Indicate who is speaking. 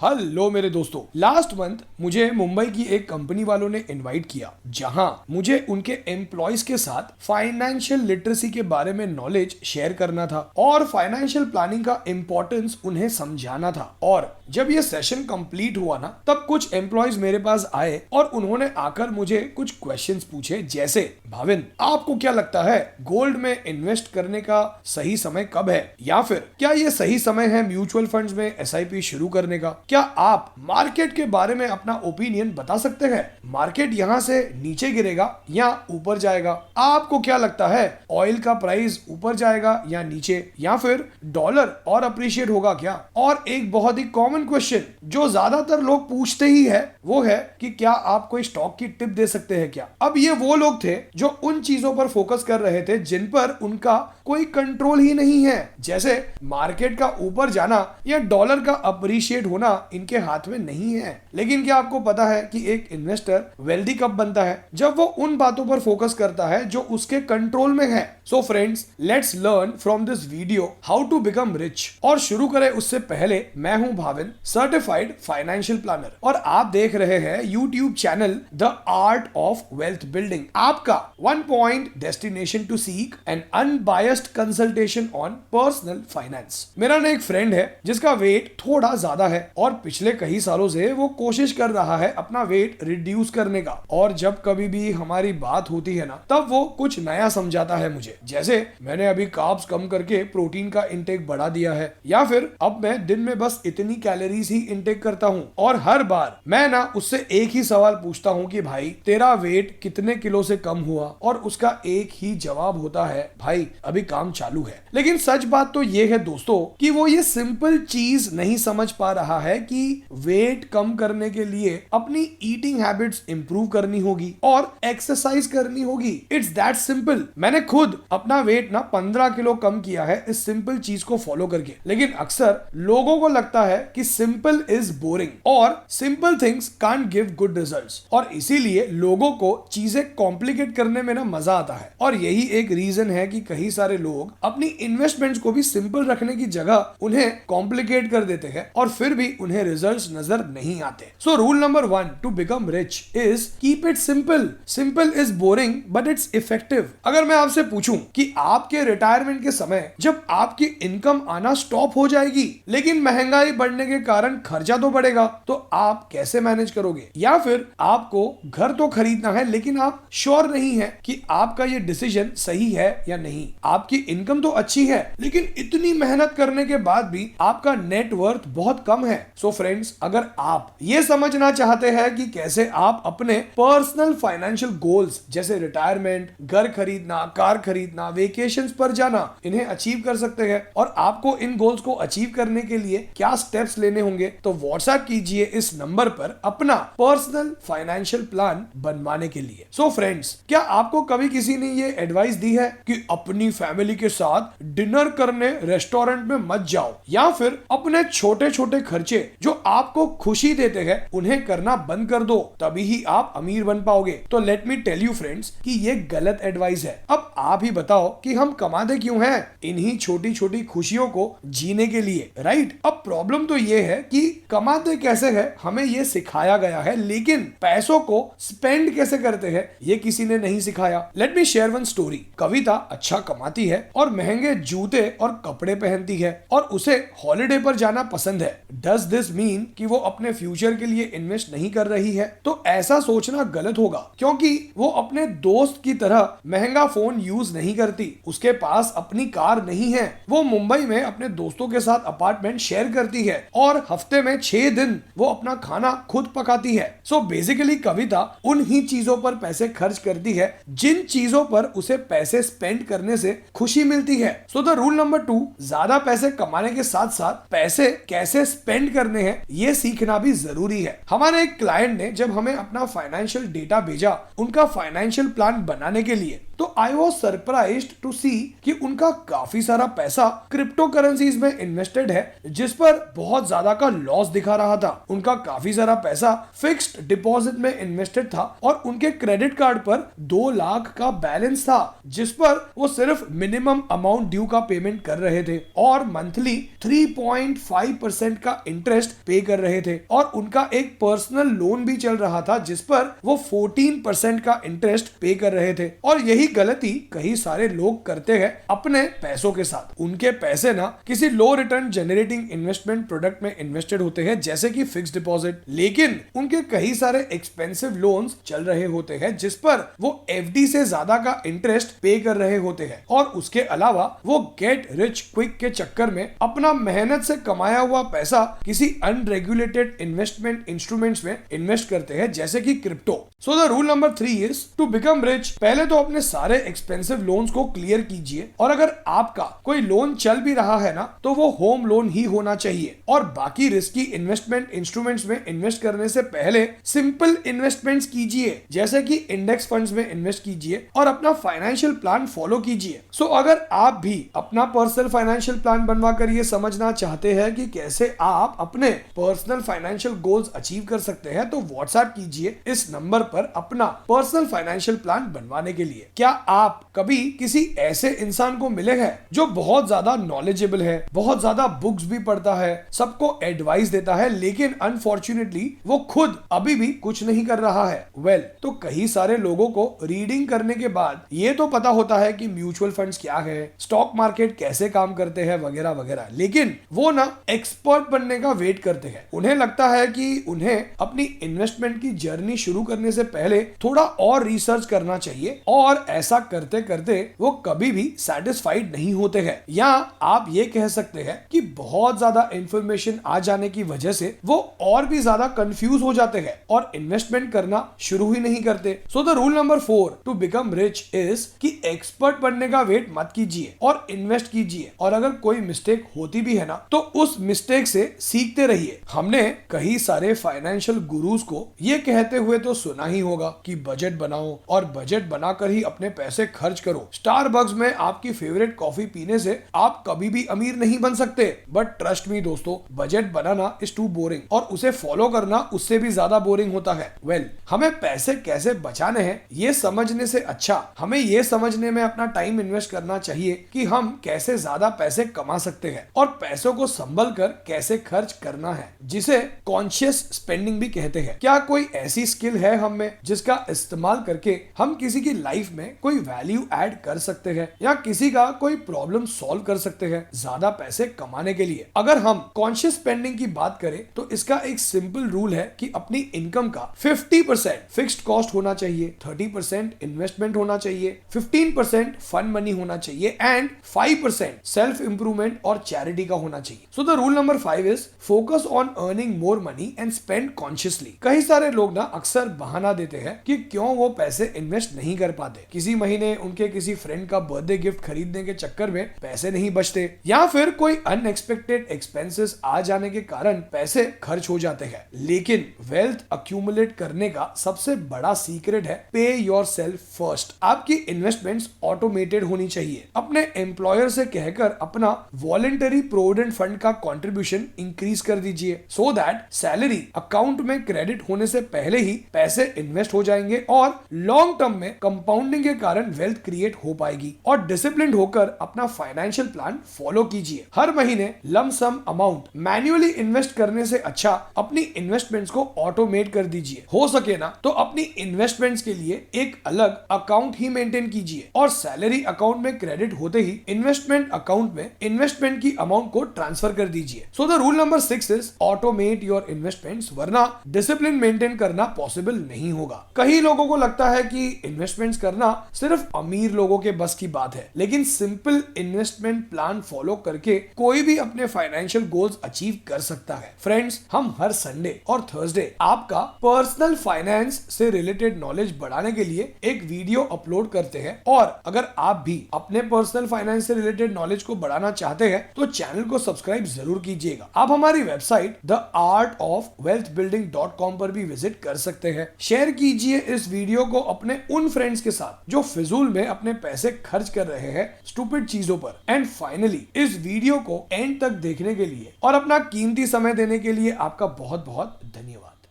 Speaker 1: Hello मेरे दोस्तों, last month मुझे मुंबई की एक कंपनी वालों ने इनवाइट किया जहां मुझे उनके एम्प्लॉयज के साथ फाइनेंशियल लिटरेसी के बारे में नॉलेज शेयर करना था और फाइनेंशियल प्लानिंग का इंपॉर्टेंस उन्हें समझाना था। और जब ये सेशन कंप्लीट हुआ ना, तब कुछ एम्प्लॉयज मेरे पास आए और उन्होंने आकर मुझे कुछ क्वेश्चंस पूछे, जैसे भाविन, आपको क्या लगता है गोल्ड में इन्वेस्ट करने का सही समय कब है, या फिर क्या ये सही समय है म्यूचुअल फंड्स में एसआईपी शुरू करने का? क्या आप मार्केट के बारे में अपना ओपिनियन बता सकते हैं? मार्केट यहाँ से नीचे गिरेगा या ऊपर जाएगा? आपको क्या लगता है ऑयल का प्राइस ऊपर जाएगा या नीचे, या फिर डॉलर और अप्रिशिएट होगा क्या? और एक बहुत ही कॉमन क्वेश्चन जो ज्यादातर लोग पूछते ही है वो है कि क्या आप कोई स्टॉक की टिप दे सकते हैं क्या? अब ये वो लोग थे जो उन चीजों पर फोकस कर रहे थे जिन पर उनका कोई कंट्रोल ही नहीं है, जैसे मार्केट का ऊपर जाना या डॉलर का अप्रिशिएट होना इनके हाथ में नहीं है। लेकिन क्या आपको पता है कि एक इन्वेस्टर वेल्दी कब बनता है? जब वो उन बातों पर फोकस करता है जो उसके कंट्रोल में है। So friends, let's learn from this video how to become rich. और शुरू करें उससे पहले, मैं हूं भाविन, सर्टिफाइड फाइनेंशियल प्लानर, और आप देख रहे हैं YouTube channel the art of wealth building, आपका one point destination to seek an unbiased consultation on personal finance. मेरा ना एक फ्रेंड है जिसका वेट थोड़ा ज्यादा है और पिछले कई सालों से वो कोशिश कर रहा है अपना वेट रिड्यूस करने का। और जब कभी भी हमारी बात होती है ना, तब वो कुछ नया समझाता है मुझे, जैसे मैंने अभी कार्ब्स कम करके प्रोटीन का इंटेक बढ़ा दिया है, या फिर अब मैं दिन में बस इतनी कैलोरीज ही इंटेक करता हूँ। और हर बार मैं ना उससे एक ही सवाल पूछता हूँ कि भाई तेरा वेट कितने किलो से कम हुआ, और उसका एक ही जवाब होता है, भाई अभी काम चालू है। लेकिन सच बात तो ये है दोस्तों कि वो ये सिंपल चीज नहीं समझ पा रहा है कि वेट कम करने के लिए अपनी ईटिंग हैबिट्स इंप्रूव करनी होगी और एक्सरसाइज करनी होगी। It's that simple. मैंने खुद अपना वेट ना 15 किलो कम किया है इस सिंपल चीज को फॉलो करके। लेकिन अक्सर लोगों को लगता है कि सिंपल इज बोरिंग और simple things can't give good results, और इसीलिए लोगों को चीजें कॉम्प्लिकेट करने में ना मजा आता है। और यही एक रीजन है कि कई सारे लोग अपनी इन्वेस्टमेंट्स को भी सिंपल रखने की जगह उन्हें कॉम्प्लिकेट कर देते हैं और फिर भी उन्हें रिजल्ट्स नजर नहीं आते। So rule number 1 to become rich is keep it simple. Simple is boring but it's effective. अगर मैं आपसे पूछूं कि आपके रिटायरमेंट के समय जब आपकी इनकम आना स्टॉप हो जाएगी लेकिन महंगाई बढ़ने के कारण खर्चा तो बढ़ेगा, तो आप कैसे मैनेज करोगे? या फिर आपको घर तो खरीदना है लेकिन आप श्योर नहीं है कि आपका ये डिसीजन सही है या नहीं। आपकी इनकम तो अच्छी है लेकिन इतनी मेहनत करने के बाद भी आपका नेट वर्थ बहुत कम है। सो फ्रेंड्स, अगर आप ये समझना चाहते हैं कि कैसे आप अपने पर्सनल फाइनेंशियल गोल्स जैसे रिटायरमेंट, घर खरीदना, कार खरीदना, वेकेशंस पर जाना, इन्हें अचीव कर सकते हैं और आपको इन गोल्स को अचीव करने के लिए क्या स्टेप्स लेने होंगे, तो व्हाट्सएप कीजिए इस नंबर पर अपना पर्सनल फाइनेंशियल प्लान बनवाने के लिए। सो फ्रेंड्स, क्या आपको कभी किसी ने ये एडवाइस दी है कि अपनी फैमिली के साथ डिनर करने रेस्टोरेंट में मत जाओ, या फिर अपने छोटे छोटे खर्चे जो आपको खुशी देते हैं उन्हें करना बंद कर दो, तभी ही आप अमीर बन पाओगे? तो let me tell you friends कि ये गलत एडवाइस है। अब आप ही बताओ कि हम कमाते क्यों हैं? इन्हीं छोटी छोटी खुशियों को जीने के लिए, राइट? अब प्रॉब्लम तो ये है कि कमाते कैसे है हमें ये सिखाया गया है, लेकिन पैसों को स्पेंड कैसे करते हैं ये किसी ने नहीं सिखाया। Let me share one story. Kavita अच्छा कमाती है और महंगे जूते और कपड़े पहनती है और उसे हॉलिडे पर जाना पसंद है। डज दिस मीन कि वो अपने फ्यूचर के लिए इन्वेस्ट नहीं कर रही है? तो ऐसा सोचना गलत होगा, क्योंकि वो अपने दोस्त की तरह महंगा फोन यूज नहीं करती, उसके पास अपनी कार नहीं है, वो मुंबई में अपने दोस्तों के साथ अपार्टमेंट शेयर करती है और हफ्ते में 6 दिन वो अपना खाना खुद पकाती है। सो बेसिकली कविता उन ही चीजों पर पैसे खर्च करती है जिन चीजों पर उसे पैसे स्पेंड करने से खुशी मिलती है। सो द रूल नंबर 2, ज्यादा पैसे कमाने के साथ साथ पैसे कैसे स्पेंड करने हैं ये सीखना भी जरूरी है। हमारे एक क्लाइंट ने जब हमें अपना फाइनेंशियल डेटा भेजा उनका फाइनेंशियल प्लान बनाने के लिए, तो तो आई वॉज सरप्राइज्ड टू सी कि उनका काफी सारा पैसा क्रिप्टो करेंसीज में इन्वेस्टेड है, जिस पर बहुत ज्यादा का लॉस दिखा रहा था। उनका काफी सारा पैसा फिक्स्ड डिपॉजिट में इन्वेस्टेड था और उनके क्रेडिट कार्ड पर 2 लाख का बैलेंस था, जिस पर वो सिर्फ मिनिमम अमाउंट ड्यू का पेमेंट कर रहे थे और मंथली 3.5% का इंटरेस्ट पे कर रहे थे। और उनका एक पर्सनल लोन भी चल रहा था, जिस पर वो 14% का इंटरेस्ट पे कर रहे थे। और यही गलती कई सारे लोग करते हैं अपने पैसों के साथ। उनके पैसे ना किसी लो रिटर्न जनरेटिंग इन्वेस्टमेंट प्रोडक्ट में इन्वेस्टेड होते हैं, जैसे कि फिक्स्ड डिपॉजिट, लेकिन उनके कई सारे एक्सपेंसिव लोन्स चल रहे होते हैं, जिस पर वो एफडी से ज्यादा का इंटरेस्ट पे कर रहे होते हैं। और उसके अलावा वो गेट रिच क्विक के चक्कर में अपना मेहनत से कमाया हुआ पैसा किसी अनरेगुलेटेड इन्वेस्टमेंट इंस्ट्रूमेंट्स में इन्वेस्ट करते हैं, जैसे कि crypto. So the rule number 3 is to become rich. पहले तो अपने सारे एक्सपेंसिव लोन्स को क्लियर कीजिए, और अगर आपका कोई लोन चल भी रहा है ना, तो वो होम लोन ही होना चाहिए। और बाकी रिस्की इन्वेस्टमेंट इंस्ट्रूमेंट्स में इन्वेस्ट करने से पहले सिंपल इन्वेस्टमेंट्स कीजिए, जैसे कि इंडेक्स फंड्स में इन्वेस्ट कीजिए और अपना फाइनेंशियल प्लान फॉलो कीजिए। सो अगर आप भी अपना पर्सनल फाइनेंशियल प्लान बनवा कर ये समझना चाहते हैं कि कैसे आप अपने पर्सनल फाइनेंशियल गोल्स अचीव कर सकते हैं, तो व्हाट्सएप कीजिए इस नंबर पर अपना पर्सनल फाइनेंशियल प्लान बनवाने के लिए। क्या आप कभी किसी ऐसे इंसान को मिले हैं जो बहुत ज्यादा नॉलेजेबल है, बहुत ज्यादा बुक्स भी पढ़ता है, सबको एडवाइस देता है, लेकिन अनफॉर्चुनेटली वो खुद अभी भी कुछ नहीं कर रहा है? तो कई सारे लोगों को रीडिंग करने के बाद ये तो पता होता है कि म्यूचुअल फंड्स क्या है, स्टॉक मार्केट कैसे काम करते हैं, वगैरह वगैरह, लेकिन वो ना एक्सपर्ट बनने का वेट करते हैं। उन्हें लगता है कि उन्हें अपनी इन्वेस्टमेंट की जर्नी शुरू करने से पहले थोड़ा और रिसर्च करना चाहिए, और ऐसा करते करते वो कभी भी सेटिस्फाइड नहीं होते हैं। या आप ये कह सकते हैं कि बहुत ज्यादा इंफॉर्मेशन आ जाने की वजह से वो और भी ज्यादा कंफ्यूज हो जाते हैं और इन्वेस्टमेंट करना शुरू ही नहीं करते। So the rule number 4 to become rich is कि एक्सपर्ट बनने का वेट मत कीजिए और इन्वेस्ट कीजिए। और अगर कोई मिस्टेक होती भी है ना, तो उस मिस्टेक से सीखते रहिए। हमने कई सारे फाइनेंशियल गुरुज को ये कहते हुए तो सुना ही होगा कि बजट बनाओ और बजट बनाकर ही अपने पैसे खर्च करो। स्टारबक्स में आपकी फेवरेट कॉफी पीने से आप कभी भी अमीर नहीं बन सकते। बट ट्रस्ट मी दोस्तों, बजट बनाना इज टू बोरिंग और उसे फॉलो करना उससे भी ज्यादा बोरिंग होता है। हमें पैसे कैसे बचाने हैं ये समझने से अच्छा हमें ये समझने में अपना टाइम इन्वेस्ट करना चाहिए कि हम कैसे ज्यादा पैसे कमा सकते हैं और पैसों को संभल कर कैसे खर्च करना है, जिसे कॉन्शियस स्पेंडिंग भी कहते हैं। क्या कोई ऐसी स्किल है हम में जिसका इस्तेमाल करके हम किसी की लाइफ में कोई वैल्यू ऐड कर सकते हैं या किसी का कोई प्रॉब्लम सॉल्व कर सकते हैं ज्यादा पैसे कमाने के लिए? अगर हम कॉन्शियस स्पेंडिंग की बात करें तो इसका एक सिंपल रूल है कि अपनी इनकम का 50% फिक्स्ड कॉस्ट होना चाहिए, 30% इन्वेस्टमेंट होना चाहिए, 15% फन मनी होना चाहिए एंड 5% सेल्फ इंप्रूवमेंट और चैरिटी का होना चाहिए। सो the rule number 5 is focus on earning more money and spend consciously. कई सारे लोग ना अक्सर बहाना देते हैं कि क्यों वो पैसे इन्वेस्ट नहीं कर पाते। किसी महीने उनके किसी फ्रेंड का बर्थडे गिफ्ट खरीदने के चक्कर में पैसे नहीं बचते, या फिर कोई अनएक्सपेक्टेड एक्सपेंसेस आ जाने के कारण पैसे खर्च हो जाते हैं। लेकिन वेल्थ अक्यूमुलेट करने का सबसे बड़ा सीक्रेट है पे योरसेल्फ फर्स्ट। आपकी इन्वेस्टमेंट्स ऑटोमेटेड होनी चाहिए। अपने एम्प्लॉयर से कहकर अपना वॉलंटरी प्रोविडेंट फंड का कंट्रीब्यूशन इंक्रीज कर दीजिए, सो दैट सैलरी अकाउंट में क्रेडिट होने से पहले ही पैसे इन्वेस्ट हो जाएंगे और लॉन्ग टर्म में कंपाउंडिंग के कारण वेल्थ क्रिएट हो पाएगी। और डिसिप्लिन होकर अपना फाइनेंशियल प्लान फॉलो कीजिए। हर महीने लमसम अमाउंट मैन्युअली इन्वेस्ट करने से अच्छा अपनी इन्वेस्टमेंट्स को ऑटोमेट कर दीजिए। हो सके ना तो अपनी इन्वेस्टमेंट्स के लिए एक अलग अकाउंट ही मेंटेन कीजिए और सैलरी अकाउंट में क्रेडिट होते ही इन्वेस्टमेंट अकाउंट में इन्वेस्टमेंट की अमाउंट को ट्रांसफर कर दीजिए। सो the rule number 6 is automate your investments, वरना डिसिप्लिन मेंटेन करना पॉसिबल नहीं होगा। कई लोगों को लगता है कि इन्वेस्टमेंट्स करना सिर्फ अमीर लोगों के बस की बात है, लेकिन सिंपल इन्वेस्टमेंट प्लान फॉलो करके कोई भी अपने फाइनेंशियल गोल्स अचीव कर सकता है। फ्रेंड्स, हम हर संडे और थर्सडे आपका पर्सनल फाइनेंस से रिलेटेड नॉलेज बढ़ाने के लिए एक वीडियो अपलोड करते हैं, और अगर आप भी अपने पर्सनल फाइनेंस से रिलेटेड नॉलेज को बढ़ाना चाहते हैं तो चैनल को सब्सक्राइब जरूर कीजिएगा। आप हमारी वेबसाइट theartofwealthbuilding.com पर भी विजिट कर सकते हैं। शेयर कीजिए इस वीडियो को अपने उन फ्रेंड्स के साथ जो फिजूल में अपने पैसे खर्च कर रहे हैं स्टूपिड चीजों पर। एंड फाइनली इस वीडियो को एंड तक देखने के लिए और अपना कीमती समय देने के लिए आपका बहुत बहुत धन्यवाद।